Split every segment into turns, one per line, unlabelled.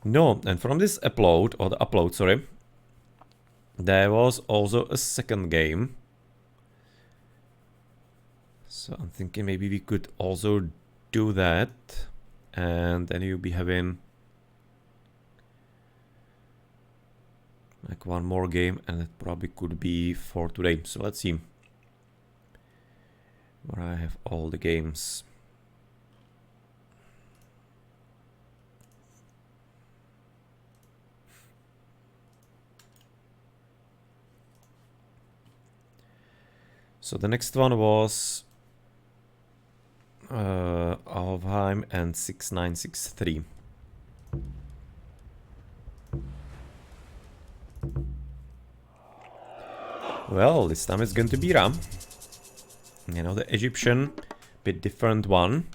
No, and from this upload, sorry, there was also a second game. So I'm thinking maybe we could also do that. And then you'll be having like one more game, and it probably could be for today. So let's see where I have all the games. So the next one was Alfheim and 6963. Well, this time it's going to be Ram. You know, the Egyptian, bit different one.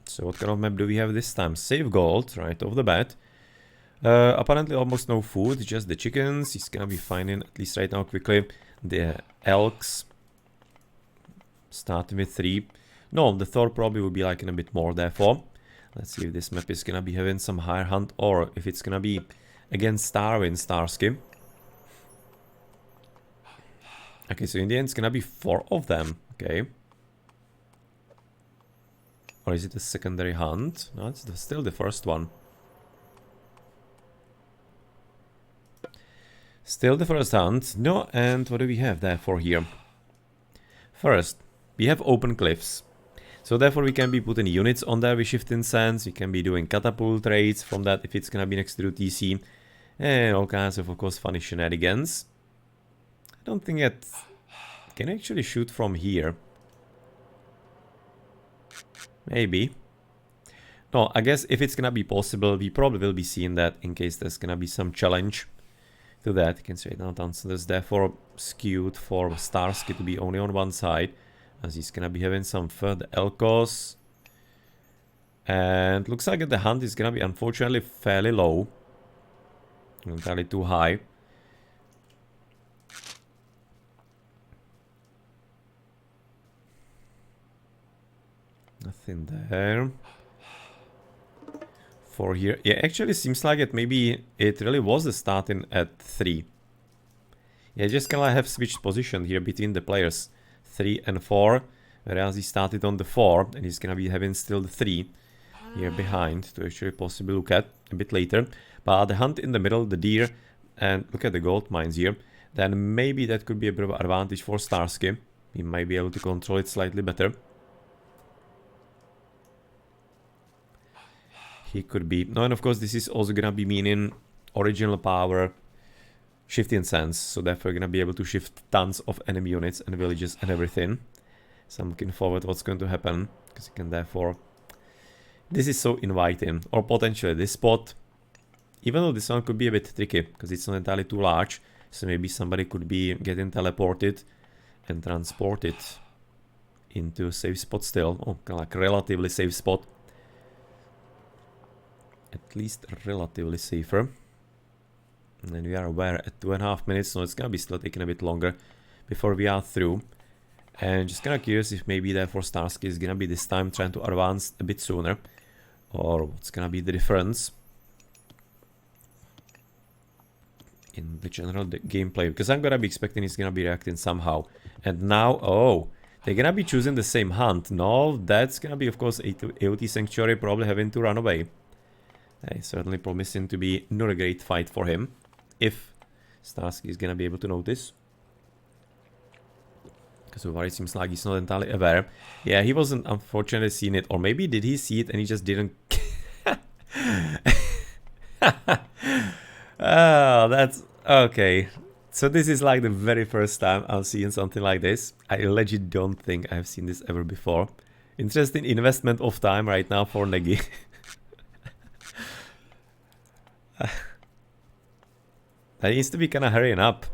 So what kind of map do we have this time? Save gold, right off the bat. Apparently almost no food, just the chickens. He's gonna be finding, at least right now quickly, the elks. Starting with 3. No, the Thor probably will be like in a bit more, therefore. Let's see if this map is gonna be having some higher hunt, or if it's gonna be again StarSky. Okay, so in the end it's gonna be 4 of them, okay. Or is it a secondary hunt? No, it's still the first one. Still the first hunt. No, and what do we have therefore here? First, we have open cliffs. So therefore we can be putting units on there with shifting sands. We can be doing catapult raids from that if it's gonna be next to TC. And all kinds of course, funny shenanigans. I don't think it can actually shoot from here. Maybe. No, I guess if it's gonna be possible, we probably will be seeing that in case there's gonna be some challenge to that. You can say downtown, so there's therefore skewed for StarSky to be only on one side, as he's gonna be having some further Elkos. And looks like the hunt is gonna be unfortunately fairly low. Not entirely too high. Nothing there. For here, yeah, actually seems like it maybe it really was the starting at 3. Yeah, just kind of have switched position here between the players 3 and 4, whereas he started on the 4 and he's gonna be having still the 3 here behind to actually possibly look at a bit later. But the hunt in the middle, the deer, and look at the gold mines here, then maybe that could be a bit of an advantage for StarSky. He might be able to control it slightly better. He could be. No, and of course this is also gonna be meaning original power, shifting sands, so therefore you're gonna be able to shift tons of enemy units and villages and everything. So I'm looking forward to what's going to happen, because you can therefore... This is so inviting, or potentially this spot, even though this one could be a bit tricky, because it's not entirely too large, so maybe somebody could be getting teleported and transported into a safe spot still, oh, kind of like relatively safe spot. At least relatively safer. And then we are aware at 2.5 minutes, so it's gonna be still taking a bit longer before we are through. And just kinda curious if maybe therefore StarSky is gonna be this time trying to advance a bit sooner, or what's gonna be the difference in the general gameplay, because I'm gonna be expecting he's gonna be reacting somehow. And now, oh, they're gonna be choosing the same hunt. No, that's gonna be of course AOT Sanctuary probably having to run away. Certainly promising to be not a great fight for him, if StarSky is gonna be able to notice. Because so far it seems like he's not entirely aware. Yeah, he wasn't unfortunately seeing it, or maybe did he see it and he just didn't... Oh, that's... okay. So this is like the very first time I'm seeing something like this. I legit don't think I've seen this ever before. Interesting investment of time right now for Negi. He needs to be kind of hurrying up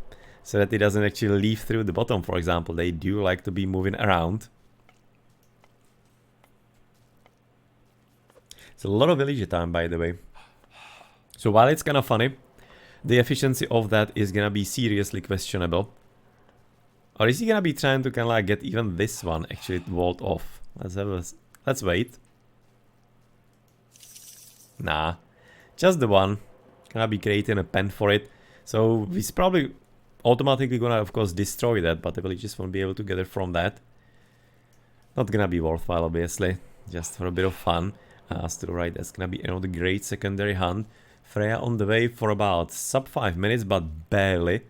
so that he doesn't actually leave through the bottom, for example. They do like to be moving around. It's a lot of villager time, by the way. So while it's kind of funny, the efficiency of that is gonna be seriously questionable. Or is he gonna be trying to kind of like get even this one actually walled off? Let's wait. Nah, just the one. gonna be creating a pen for it. So he's probably automatically gonna, of course, destroy that, but the villagers won't be able to get it from that. Not gonna be worthwhile, obviously, just for a bit of fun. To the right, that's gonna be another great secondary hunt. Freya on the way for about sub 5 minutes, but barely,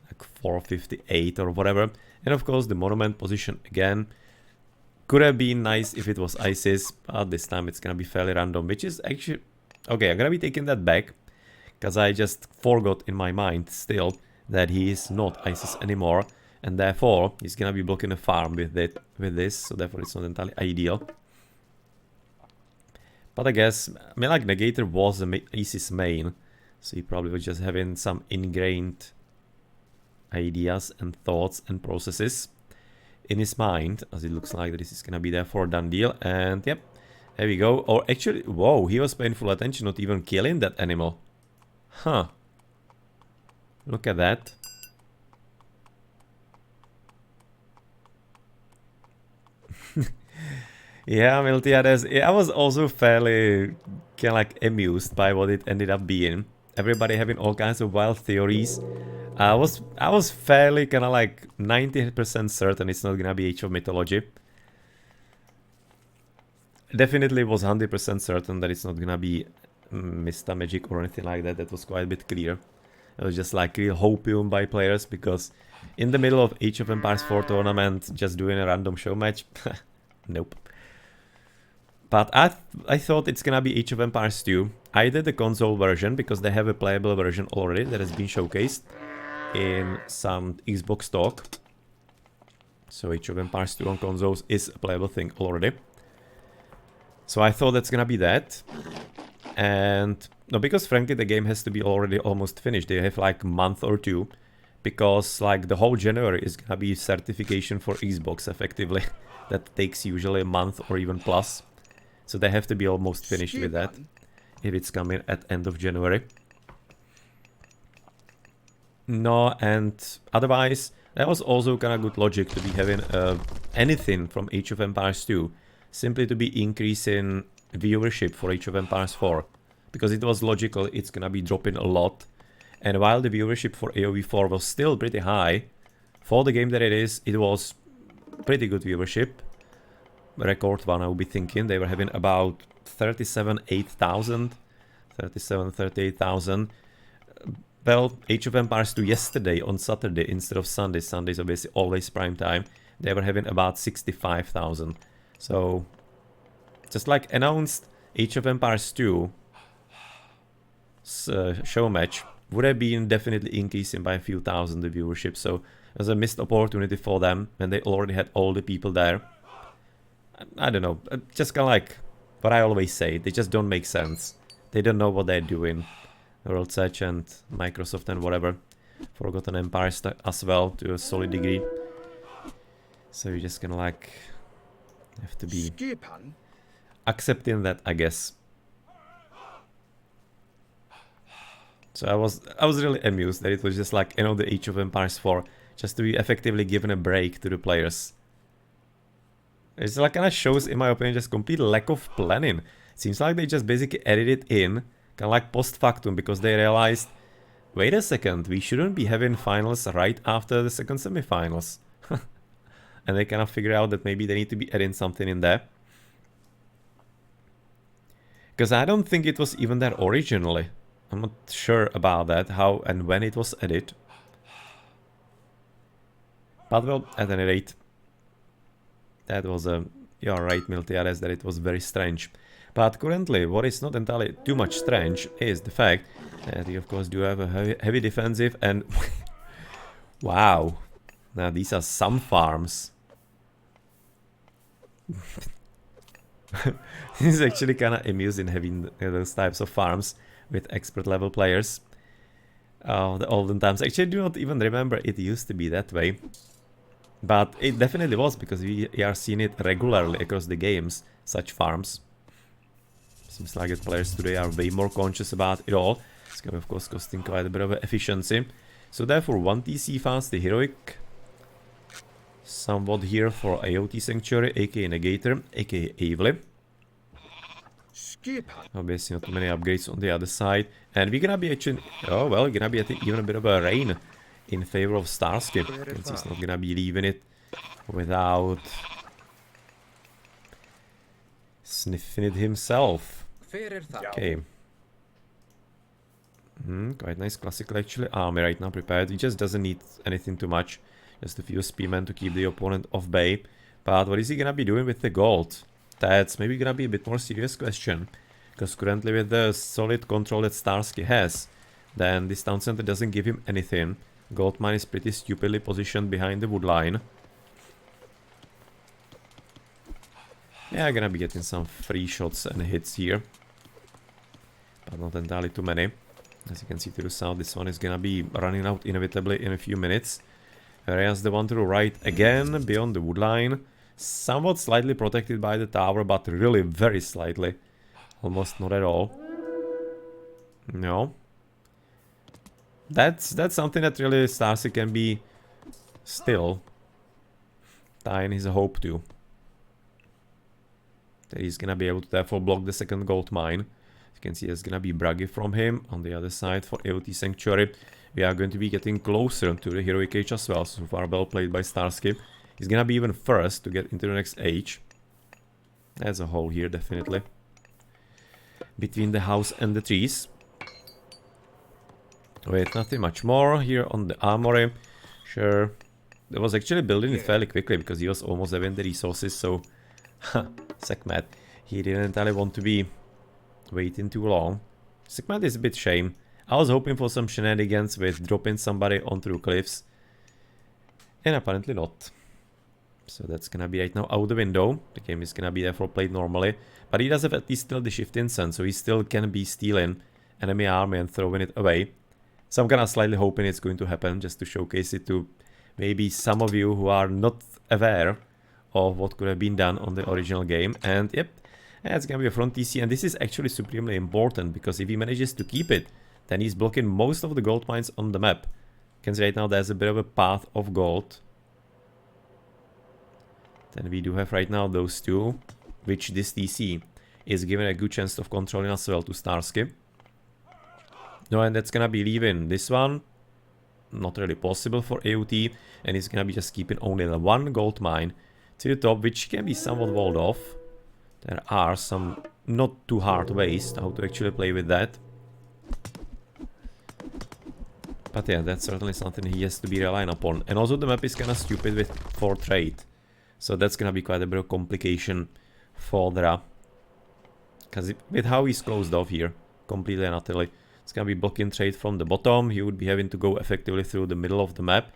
like 4:58 or whatever. And of course, the monument position again. Could have been nice if it was ISIS, but this time it's gonna be fairly random, which is actually... Okay, I'm gonna be taking that back, because I just forgot in my mind still that he is not ISIS anymore, and therefore he's gonna be blocking a farm with this, so therefore it's not entirely ideal. But I guess, I mean, like, Negator was a ISIS main, so he probably was just having some ingrained ideas and thoughts and processes in his mind, as it looks like this is gonna be there for a done deal. And yep, there we go. Or actually, whoa, he was paying full attention, not even killing that animal. Huh. Look at that. Yeah, Miltiades, I was also fairly kind of like amused by what it ended up being. Everybody having all kinds of wild theories. I was fairly kind of like 90% certain it's not gonna be Age of Mythology. Definitely was 100% certain that it's not gonna be Mista Magic or anything like that. That was quite a bit clear. It was just like real hopium by players, because in the middle of Age of Empires 4 tournament, just doing a random show match, nope. But I thought it's gonna be Age of Empires 2. I did the console version because they have a playable version already that has been showcased in some Xbox talk. So Age of Empires 2 on consoles is a playable thing already. So I thought that's gonna be that. And no, because frankly the game has to be already almost finished. They have like a month or two, because like the whole January is gonna be certification for Xbox effectively. That takes usually a month or even plus. So they have to be almost finished with that if it's coming at end of January. No, and otherwise that was also kind of good logic to be having anything from Age of Empires 2, simply to be increasing viewership for Age of Empires 4, because it was logical it's gonna be dropping a lot. And while the viewership for AoE 4 was still pretty high, for the game that it is, it was pretty good viewership. Record one, I would be thinking. They were having about 38,000. Well, Age of Empires 2 yesterday on Saturday instead of Sunday. Sunday is obviously always prime time. They were having about 65,000. So, just like announced Age of Empires 2 show match would have been definitely increasing by a few thousand the viewership. So, it was a missed opportunity for them when they already had all the people there. I don't know, just kind of like what I always say, they just don't make sense. They don't know what they're doing. World's Edge and Microsoft and whatever. Forgotten Empires as well, to a solid degree. So you're just gonna like have to be accepting that, I guess. So I was really amused that it was just like, you know, the Age of Empires 4, just to be effectively given a break to the players. It's like kind of shows, in my opinion, just complete lack of planning. Seems like they just basically edited in, kind of like post factum, because they realized, wait a second, we shouldn't be having finals right after the second semifinals. And they kind of figure out that maybe they need to be adding something in there. Because I don't think it was even there originally. I'm not sure about that, how and when it was added. But well, at any rate, that was a... You're right, Miltiades, that it was very strange. But currently, what is not entirely too much strange is the fact that we of course do have a heavy defensive and... Wow. Now these are some farms. This is actually kind of amusing having those types of farms with expert level players. The olden times. Actually, I do not even remember it used to be that way. But it definitely was, because we are seeing it regularly across the games, such farms. Seems like the players today are way more conscious about it all. It's going to, of course, costing quite a bit of efficiency. So therefore, 1 TC fast, the heroic. Somewhat here for AOT Sanctuary, aka Negator, aka Avely. Obviously not too many upgrades on the other side. And we're gonna be actually... Oh, well, gonna be, I think, even a bit of a rain in favor of StarSky. You can see he's not gonna be leaving it without sniffing it himself. Okay. Quite nice classical actually. Army right now prepared. He just doesn't need anything too much. Just a few spearmen to keep the opponent off bay. But what is he gonna be doing with the gold? That's maybe gonna be a bit more serious question. Because currently with the solid control that StarSky has, then this town center doesn't give him anything. Gold mine is pretty stupidly positioned behind the wood line. Yeah, gonna be getting some free shots and hits here. But not entirely too many. As you can see to the south, this one is gonna be running out inevitably in a few minutes. Whereas the one to the right, again, beyond the wood line. Somewhat slightly protected by the tower, but really very slightly. Almost not at all. No. That's something that really StarSky can be still tying his hope to. That he's gonna be able to therefore block the second gold mine. You can see there's gonna be Bragi from him on the other side for AOT Sanctuary. We are going to be getting closer to the Heroic Age as well. So far well played by StarSky. He's gonna be even first to get into the next age. There's a hole here definitely. Between the house and the trees. Wait, nothing much more here on the armory. Sure. That was actually building it fairly quickly because he was almost having the resources, so... Sekhmet. He didn't entirely want to be waiting too long. Sekhmet is a bit shame. I was hoping for some shenanigans with dropping somebody onto the cliffs. And apparently not. So that's gonna be right now out the window. The game is gonna be therefore played normally. But he does have at least still the shifting sense, so he still can be stealing enemy army and throwing it away. So I'm kinda slightly hoping it's going to happen, just to showcase it to maybe some of you who are not aware of what could have been done on the original game. And yep, it's gonna be a front TC, and this is actually supremely important, because if he manages to keep it, then he's blocking most of the gold mines on the map. You can see right now there's a bit of a path of gold. Then we do have right now those two, which this TC is given a good chance of controlling as well to StarSky. No, and that's gonna be leaving this one. Not really possible for AOT, and he's gonna be just keeping only the one gold mine to the top, which can be somewhat walled off. There are some not too hard ways how to actually play with that. But yeah, that's certainly something he has to be relying upon. And also the map is kinda stupid with for trade. So that's gonna be quite a bit of complication for Dra. Because with how he's closed off here, completely and utterly, it's gonna be blocking trade from the bottom. He would be having to go effectively through the middle of the map.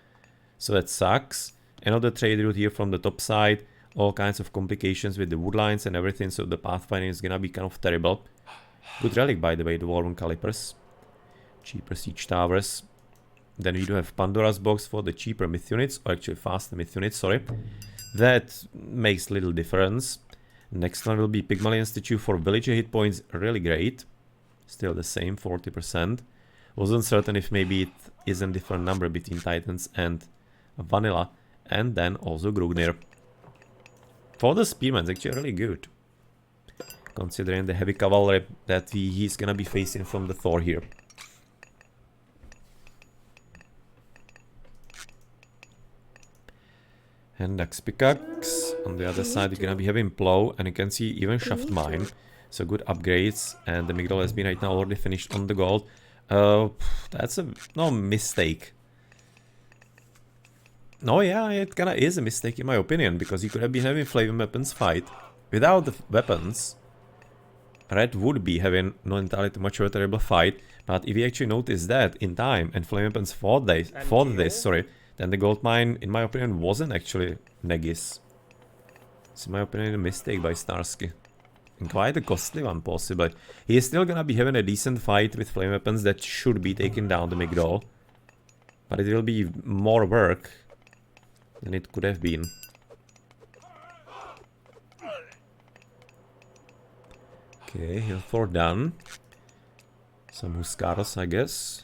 So that sucks. Another trade route here from the top side. All kinds of complications with the wood lines and everything. So the pathfinding is gonna be kind of terrible. Good relic, by the way, the Warren Calipers. Cheaper siege towers. Then we do have Pandora's box for the cheaper myth units, or actually faster myth units, sorry. That makes little difference. Next one will be Pygmalion statue for villager hit points, really great. Still the same, 40%. Wasn't certain if maybe it is a different number between Titans and Vanilla. And then also Grugnir. For the spearmen, it's actually really good. Considering the heavy cavalry that he's gonna be facing from the Thor here. And next pickaxe. On the other side, you're gonna be having plow, and you can see even shaft mine. So good upgrades, and the Migdol has been right now already finished on the gold. That's no mistake. No, yeah, it kinda is a mistake in my opinion, because you could have been having flame weapons fight. Without the weapons, Red would be having not entirely too much of a terrible fight, but if you actually notice that in time, and flame weapons fought this, then the gold mine, in my opinion, wasn't actually Negis. It's in my opinion a mistake by StarSky. And quite a costly one, possibly. He is still gonna be having a decent fight with flame weapons that should be taking down the Migdol. But it will be more work than it could have been. Okay, Hill 4 done. Some Huskarls, I guess.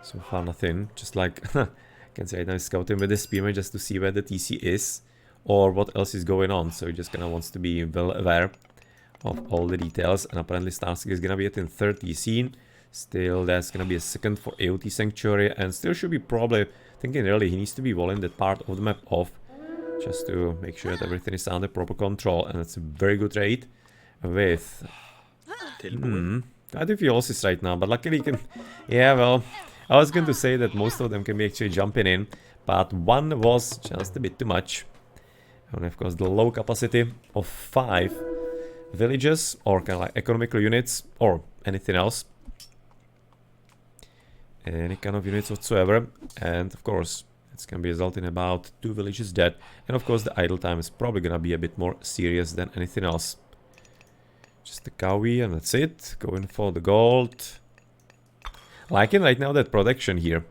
So far nothing, just like Can see right now he's scouting with the spearman just to see where the TC is or what else is going on. So he just kind of wants to be well aware of all the details. And apparently StarSky is gonna be at in third TC. Still, there's gonna be a second for AOT Sanctuary, and still should be probably thinking really he needs to be walling that part of the map off just to make sure that everything is under proper control. And it's a very good raid with quite a few losses right now, but luckily you can, yeah, well, I was going to say that most of them can be actually jumping in, but one was just a bit too much. And of course the low capacity of 5 villages or kind of like economical units or anything else, any kind of units whatsoever, and of course it's gonna be resulting in about 2 villages dead. And of course the idle time is probably gonna be a bit more serious than anything else. Just the Kawi and that's it. Going for the gold. Liking right now that protection here.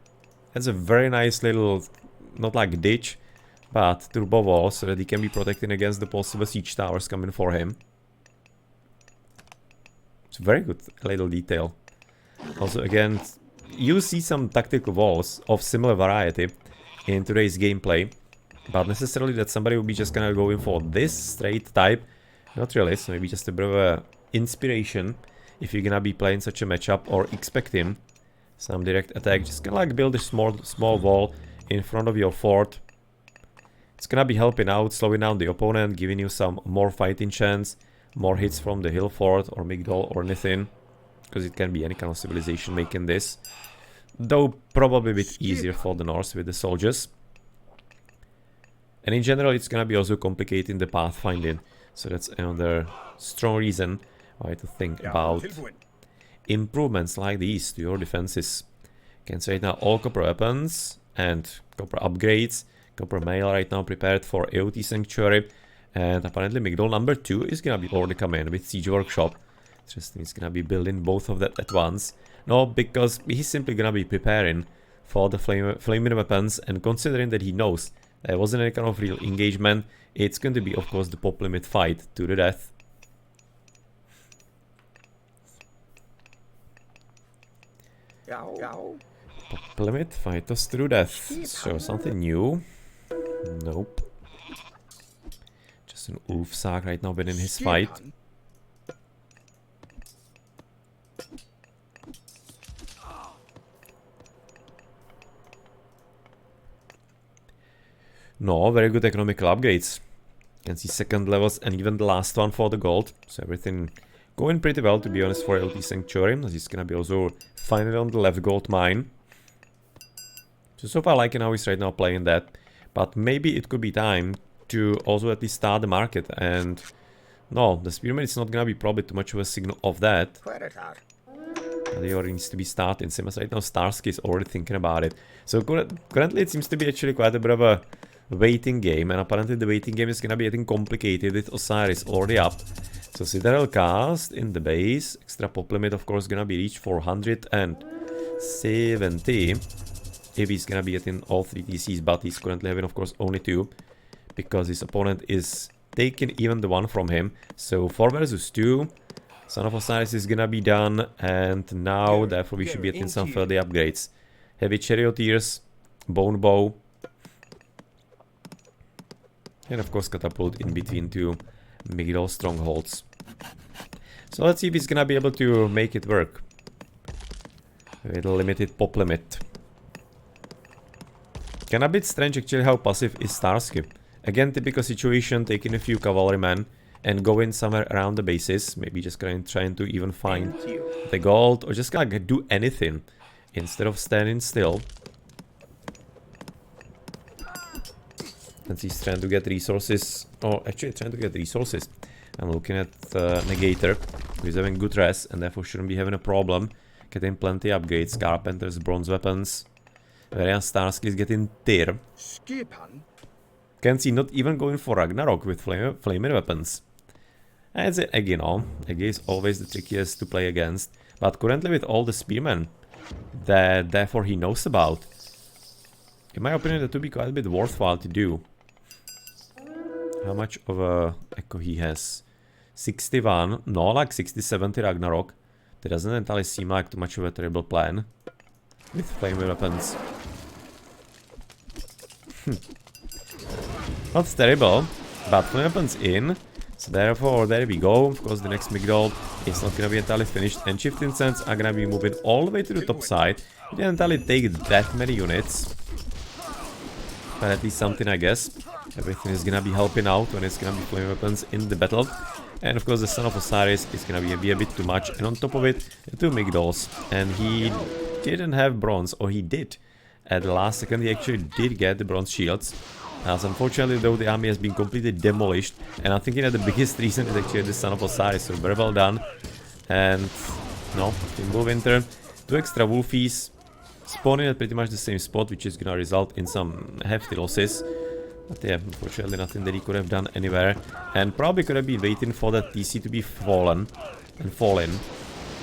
That's a very nice little, not like ditch, but turbo wall so that he can be protecting against the possible siege towers coming for him. It's a very good little detail. Also again, you see some tactical walls of similar variety in today's gameplay, but necessarily that somebody will be just gonna go in for this straight type. Not really, so maybe just a bit of a inspiration if you're gonna be playing such a matchup or expecting some direct attack. Just gonna like build a small wall in front of your fort. It's gonna be helping out, slowing down the opponent, giving you some more fighting chance, more hits from the hill fort or Migdol or anything, because it can be any kind of civilization making this, though probably a bit easier for the Norse with the soldiers. And in general it's gonna be also complicating the pathfinding. So that's another strong reason why to think about improvements like these to your defenses. You can say right now all copper weapons and copper upgrades. Copper mail right now prepared for AOT Sanctuary. And apparently Migdol number 2 is gonna be already come in with Siege Workshop. Interesting, he's gonna be building both of that at once. No, because he's simply gonna be preparing for the flaming weapons, and considering that he knows there wasn't any kind of real engagement, it's going to be, of course, the pop limit fight to the death. Pop limit fight us to death. So something new? Nope. Just an Ulfsag right now winning his fight. No, very good economical upgrades. You can see second levels and even the last one for the gold. So everything going pretty well, to be honest, for LT Sanctuary. As he's gonna be also finally on the left gold mine. So far liking how he's right now playing that. But maybe it could be time to also at least start the market. And no, the spearman is not gonna be probably too much of a signal of that. They already needs to be starting. Same as right now StarSky is already thinking about it. So currently it seems to be actually quite a bit of a waiting game, and apparently the waiting game is gonna be getting complicated with Osiris already up. So Citadel cast in the base, extra pop limit of course gonna be reached 470 if he's gonna be getting all 3 TCs, but he's currently having of course only 2 because his opponent is taking even the 1 from him. So 4 versus 2, Son of Osiris is gonna be done, and now therefore we should be getting some further upgrades. Heavy Charioteers, Bone Bow, and of course catapult in between 2 Migdol strongholds. So let's see if he's gonna be able to make it work with a limited pop limit. Kinda a bit strange actually how passive is StarSky. Again, typical situation, taking a few cavalrymen and going somewhere around the bases, maybe just trying to even find the gold or just gonna do anything instead of standing still. And he's trying to get resources, or actually trying to get resources. I'm looking at Negator, who's having good rest and therefore shouldn't be having a problem getting plenty upgrades. Carpenters, bronze weapons. Whereas StarSky is getting Tyr. Can see not even going for Ragnarok with flaming weapons. As Egg, you know, Egg is always the trickiest to play against. But currently with all the spearmen that therefore he knows about, in my opinion that would be quite a bit worthwhile to do. How much of a echo he has? 61, no, like 60-70 Ragnarok. That doesn't entirely seem like too much of a terrible plan with flaming weapons. Not terrible, but flame weapons in. So therefore, there we go. Of course, the next Migdol is not gonna be entirely finished, and Shifting Sands are gonna be moving all the way to the top side. We didn't entirely take that many units, but at least something, I guess. Everything is gonna be helping out when it's gonna be flame weapons in the battle. And of course, the Son of Osiris is gonna be a bit too much, and on top of it, the 2 Migdols. And he didn't have bronze, or he did. At the last second, he actually did get the bronze shields. As unfortunately, though, the army has been completely demolished, and I'm thinking that the biggest reason is actually the Son of Osiris, so very well done. And no, Timber Winter, 2 extra Wolfies, spawning at pretty much the same spot, which is gonna result in some hefty losses. But yeah, unfortunately nothing that he could have done anywhere, and probably could have been waiting for that TC to be fallen and fall in,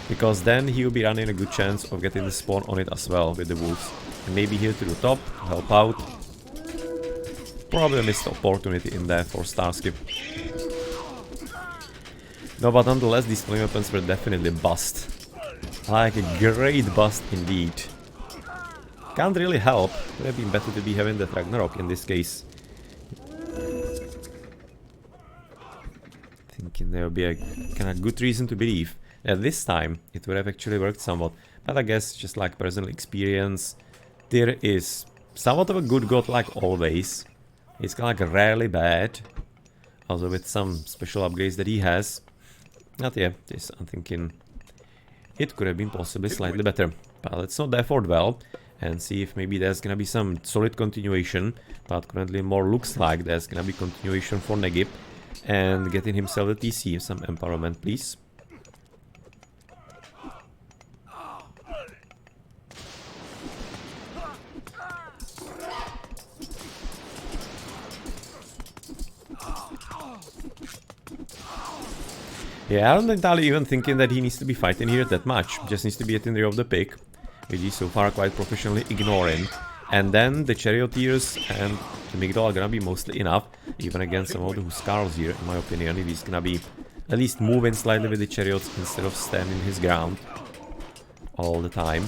because then he will be running a good chance of getting the spawn on it as well with the wolves. And maybe here to the top, help out. Probably a missed opportunity in there for StarSky. No, but nonetheless, these flame weapons were definitely bust. Like a great bust indeed. Can't really help. Would have been better to be having that Ragnarok in this case. Thinking there would be a kind of good reason to believe that this time it would have actually worked somewhat. But I guess just like personal experience, there is somewhat of a good god like always. It's kind of like rarely bad, also with some special upgrades that he has. But yeah, this I'm thinking it could have been possibly slightly better. But let's not therefore dwell and see if maybe there's gonna be some solid continuation. But currently more looks like there's gonna be continuation for Negip and getting himself a TC. Some empowerment, please. Yeah, I'm not entirely even thinking that he needs to be fighting here that much. Just needs to be at the rear of the pick, which he's so far quite professionally ignoring. And then the Charioteers and the Migdol are gonna be mostly enough, even against some of the Huskarls here, in my opinion. If he's gonna be at least moving slightly with the Chariots instead of standing his ground all the time.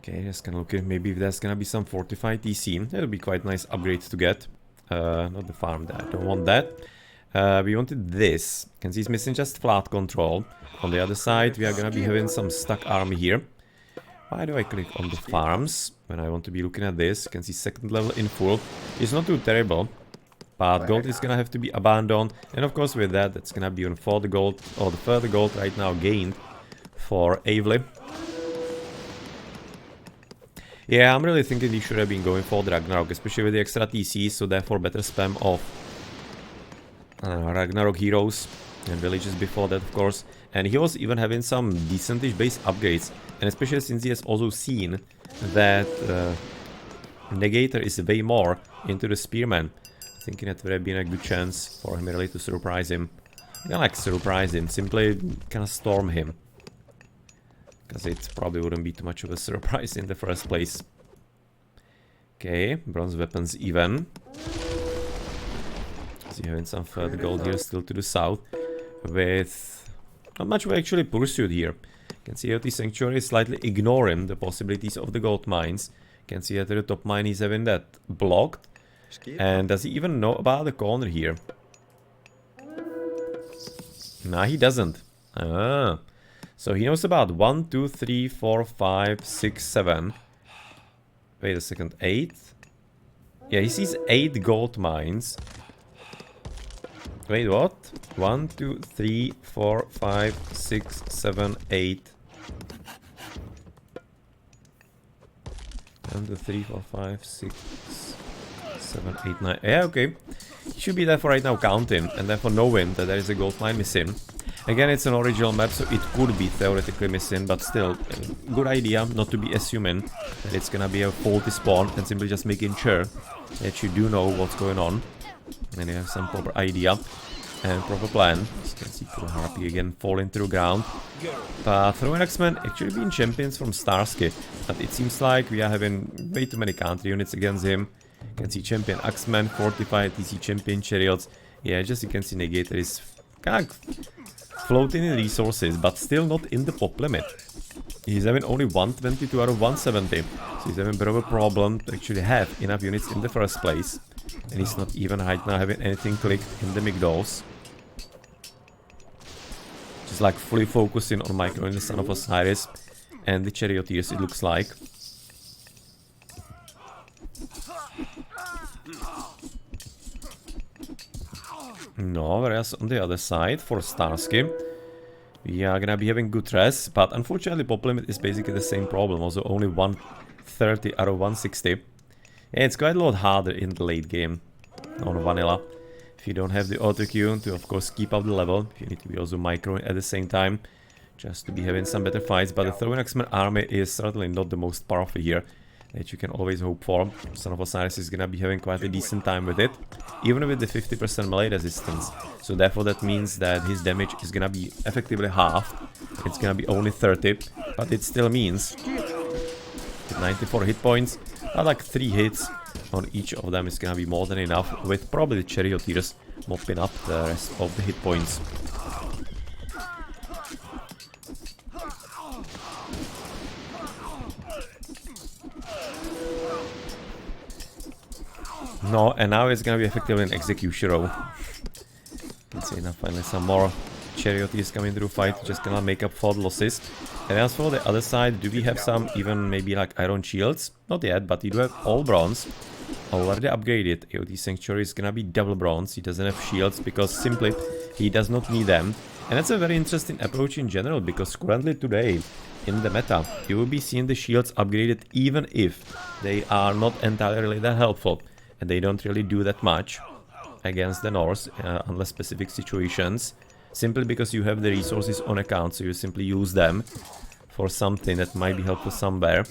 Okay, just gonna look at maybe if there's gonna be some fortified TC. That would be quite nice upgrade to get. Not the farm there, I don't want that. We wanted this. You can see it's missing just flat control. On the other side, we are gonna be having some stuck army here. Why do I click on the farms when I want to be looking at this? You can see second level in full. It's not too terrible, but gold is gonna have to be abandoned. And of course with that, that's gonna be on for the gold, or the further gold right now gained for Avely. Yeah, I'm really thinking he should have been going for the Ragnarok, especially with the extra TC, so therefore better spam of Ragnarok heroes and villages before that, of course. And he was even having some decentish base upgrades, and especially since he has also seen that Negator is way more into the Spearman. Thinking that would have been a good chance for him really to surprise him. Not like surprise him, simply kind of storm him. Because it probably wouldn't be too much of a surprise in the first place. Okay, bronze weapons even. See, having some further gold here still to the south. With not much we actually pursued here. You can see that the Sanctuary is slightly ignoring the possibilities of the gold mines. You can see that at the top mine he's having that blocked. And does he even know about the corner here? Nah, he doesn't. Ah. So he knows about 1, 2, 3, 4, 5, 6, 7. Wait a second, 8? Yeah, he sees 8 gold mines. Wait, what? 1, 2, 3, 4, 5, 6, 7, 8. 1, 2, 3, 4, 5, 6, 7, 8, 9. Yeah, okay. He should be there for right now counting, and therefore knowing that there is a gold mine missing. Again, it's an original map, so it could be theoretically missing, but still, good idea not to be assuming that it's gonna be a faulty spawn, and simply just making sure that you do know what's going on, and you have some proper idea. and proper plan. As you can see, Pro Harpy again falling through ground. But Thor and X-Men actually being champions from StarSky. But it seems like we are having way too many counter units against him. You can see champion X-Men, Fortified, TC champion Chariots. Yeah, just you can see Negator is kind of floating in resources, but still not in the pop limit. He's having only 122 out of 170. So he's having a bit of a problem to actually have enough units in the first place. And he's not even right now having anything clicked in the Migdals. Just like fully focusing on Micro and the Son of Osiris and the Charioteers, it looks like. No, whereas on the other side, for StarSky, we are gonna be having good res, but unfortunately pop limit is basically the same problem, also only 130 out of 160. Yeah, it's quite a lot harder in the late game on vanilla. If you don't have the auto queue to of course keep up the level, you need to be also micro at the same time, just to be having some better fights, but the Thor and X-Men army is certainly not the most powerful here that you can always hope for. Son of Osiris is gonna be having quite a decent time with it, even with the 50% melee resistance. So therefore that means that his damage is gonna be effectively halved. It's gonna be only 30, but it still means with 94 hit points, like 3 hits on each of them is gonna be more than enough, with probably the Charioteers mopping up the rest of the hit points. No, and now it's gonna be effectively an execution row. Let's see, now finally some more Charioteers coming through fight, just gonna make up for the losses. And as for the other side, do we have some even maybe like iron shields? Not yet, but we do have all bronze. Already upgraded. AOT Sanctuary is gonna be double bronze. He doesn't have shields because simply he does not need them. And that's a very interesting approach in general, because currently today in the meta you will be seeing the shields upgraded even if they are not entirely that helpful. And they don't really do that much against the Norse, unless specific situations. Simply because you have the resources on account, so you simply use them for something that might be helpful somewhere.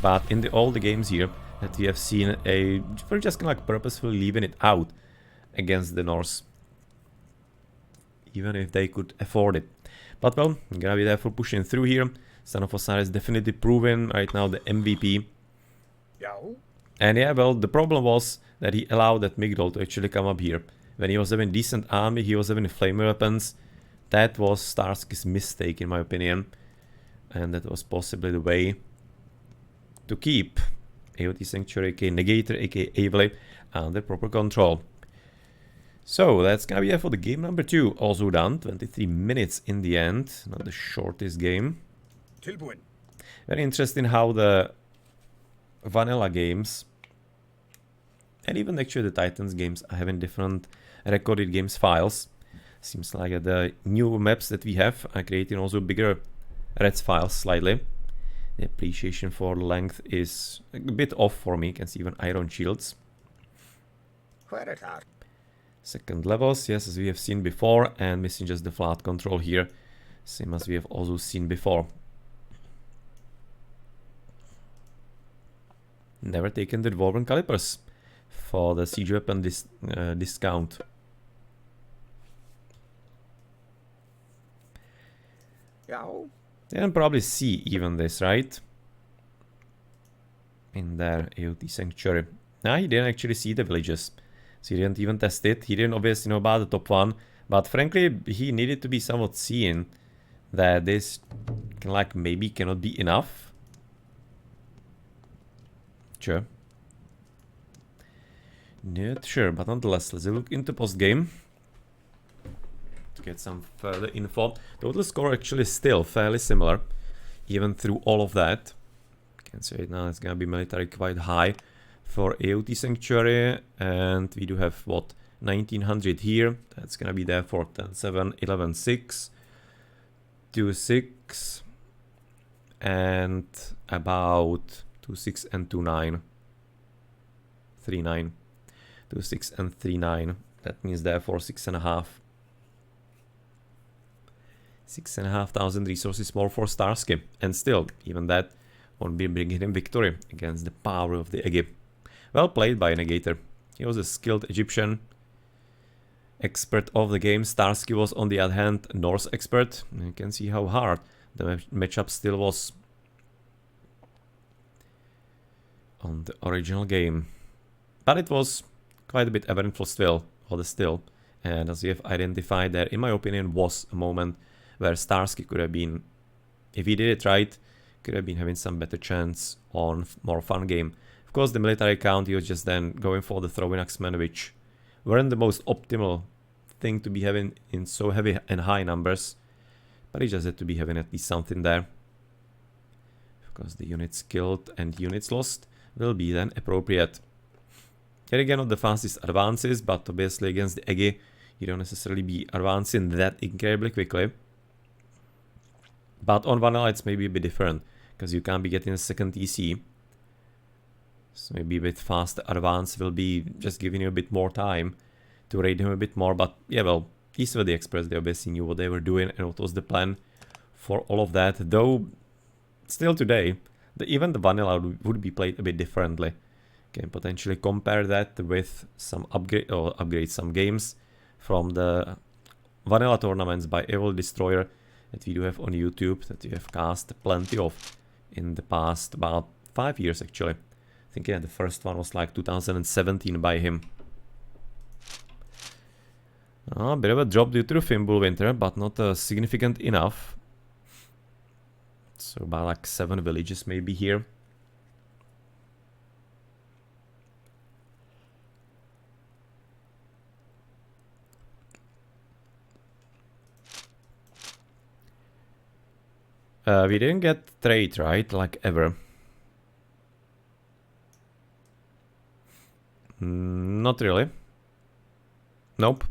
But in all the games here that we have seen, we're just kind of like purposefully leaving it out against the Norse. Even if they could afford it. But well, I'm gonna be there for pushing through here. Son of Osiris definitely proven right now the MVP. And yeah, well, the problem was that he allowed that Migdol to actually come up here. When he was having decent army, he was having flame weapons. That was StarSky's mistake in my opinion. And that was possibly the way to keep AOT Sanctuary aka Negator aka Avely under proper control. So that's gonna be it for the game number 2. Also done, 23 minutes in the end. Not the shortest game. Very interesting how the vanilla games and even actually the Titans games are having different recorded games files. Seems like the new maps that we have are creating also bigger Reds files slightly. The appreciation for length is a bit off for me. You can see even iron shields. Second levels, yes, as we have seen before, and missing just the flat control here, same as we have also seen before. Never taken the Dwarven Calipers for the siege weapon discount. They can probably see even this, right? In their AOT Sanctuary. Nah, he didn't actually see the villages. So he didn't even test it. He didn't obviously know about the top one. But frankly, he needed to be somewhat seeing that this like maybe cannot be enough. Sure. Not sure, but nonetheless, let's look into post-game to get some further info. Total score actually still fairly similar, even through all of that. You can say it now, it's gonna be military quite high for AOT Sanctuary, and we do have what, 1900 here. That's gonna be there for 10-7, 11-6, 2-6, and about 2-6 and 2-9, 3-9, 2-6 and 3-9. That means therefore 6.5. 6,500 resources more for StarSky, and still, even that won't be bringing him victory against the power of the Egi. Well played by Negator. He was a skilled Egyptian. expert of the game. StarSky was on the other hand Norse expert. You can see how hard the matchup still was on the original game. But it was quite a bit eventful still, and as we have identified, there, in my opinion, was a moment where Starsky could have been, if he did it right, could have been having some better chance on more fun game. Of course, the military count, he was just then going for the throwing axemen, which weren't the most optimal thing to be having in so heavy and high numbers, but he just had to be having at least something there. Of course, the units killed and units lost will be then appropriate. Yet again, not the fastest advances, but obviously against the Eggy, you don't necessarily be advancing that incredibly quickly. But on vanilla, it's maybe a bit different, because you can't be getting a second TC. So maybe a bit faster advance will be just giving you a bit more time to raid him a bit more. But yeah, well, these were the experts. They obviously knew what they were doing and what was the plan for all of that. Though, still today, even the vanilla would be played a bit differently. Can potentially compare that with some upgrade some games from the vanilla tournaments by Avely Destroyer that we do have on YouTube, that we have cast plenty of in the past about 5 years actually. I think yeah, the first one was like 2017 by him. A bit of a drop due to the Fimbul Winter, but not significant enough. So about like 7 villages maybe here. We didn't get trade, right? Like ever. Not really. Nope.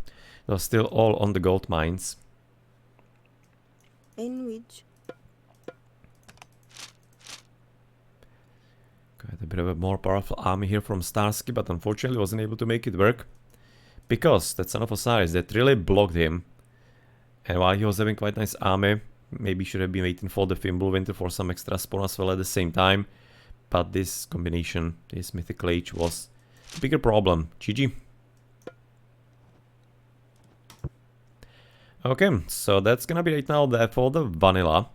They're still all on the gold mines.
In which?
Got a bit of a more powerful army here from Starsky, but unfortunately wasn't able to make it work. Because that son of Osiris that really blocked him. And while he was having quite nice army, maybe should have been waiting for the Fimbul Winter for some extra spawn as well at the same time. But this combination, this Mythical Age, was the bigger problem. GG. Okay, so that's gonna be right now there for the vanilla.